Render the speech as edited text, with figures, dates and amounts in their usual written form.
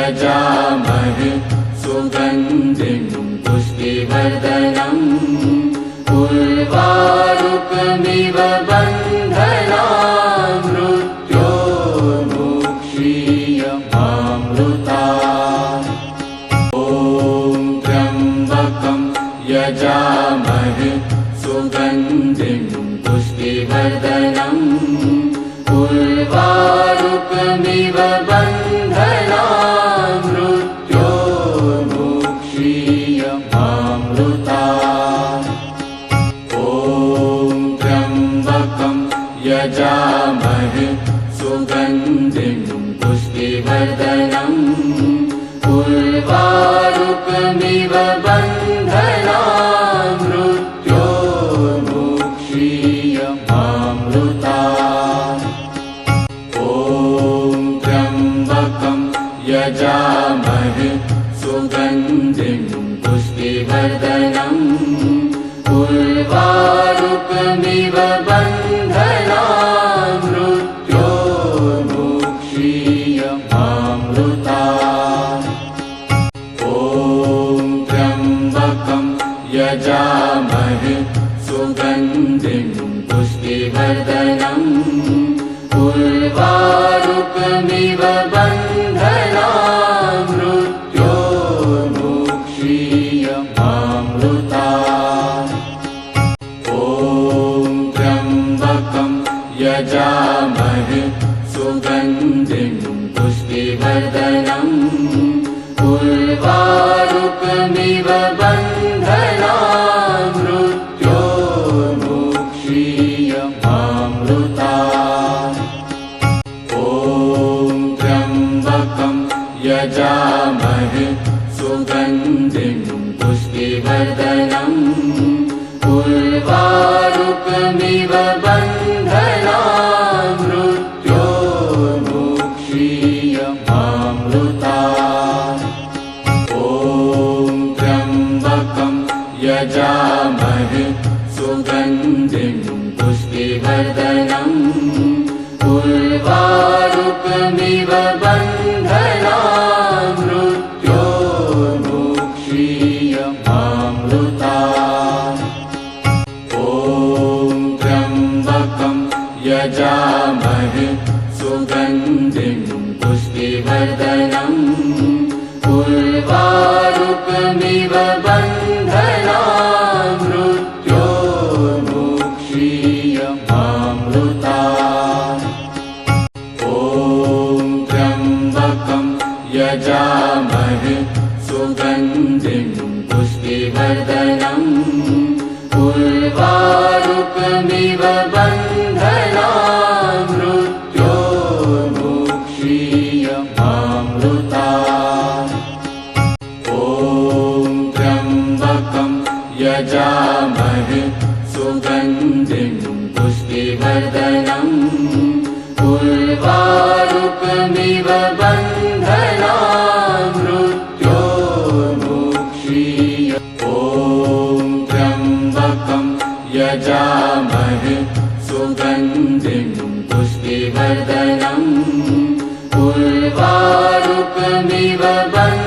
यजामहे सुगन्धिं पुष्टिवर्धनम् उर्वारुकमिव बन्धनान् मृत्योर्मुक्षीयमामृतात्। ॐ त्र्यम्बकं यजामहे सुगन्धिं पुष्टिवर्धनम् उर्वारुकमिव बन्धनान् मृत्योर्मुक्षीयमामृतात्। ॐ त्र्यम्बकं यजामहे सुगन्धिं पुष्टिवर्धनम् उर्वारुकमिव बन्धनान् मृत्योर्मुक्षीयमामृतात्। ॐ त्र्यम्बकं यजामहे सुगन्धिं पुष्टिवर्धनम् उर्वारुकमिव बन्धनान् मृत्योर्मुक्षीयमामृतात्। ॐ त्र्यम्बकं यजामहे सुगन्धिं पुष्टिवर्धनम् उर्वारुकमिव बन्धनान् मृत्योर्मुक्षीयमामृतात्। ॐ त्र्यम्बकं यजामहे सुगन्धिं पुष्टिवर्धनम् उर्वारुकमिव बन्धनान् मृत्योर्मुक्षीयमामृतात्। ॐ त्र्यम्बकं यजामहे सुगन्धिं पुष्टिवर्धनम् उर्वारुकमिव बन्धनान् मृत्योर्मुक्षीयमामृतात्। ॐ त्र्यम्बकं यजामहे सुगन्धिं पुष्टिवर्धनम् उर्वारुकमिव बन्धनान् मृत्योर्मुक्षीयमामृतात्। ॐ त्र्यम्बकं यजामहे सुगन्धिं पुष्टिवर्धनम् उर्वारुकमिव बन्धनान् मृत्योर्मुक्षीयमामृतात्। ॐ त्र्यम्बकं यजामहे सुगन्धिं पुष्टिवर्धनम् उर्वारुकमिव बन्धनान् मृत्योर्मुक्षीयमामृतात्। ॐ त्र्यम्बकं यजामहे सुगन्धिं पुष्टिवर्धनम् उर्वारुकमिव बन्धनान् मृत्योर्मुक्षीयमामृतात्। ॐ त्र्यम्बकं यजामहे सुगन्धिं पुष्टिवर्धनम् उर्वारुकमिव बन्धनान्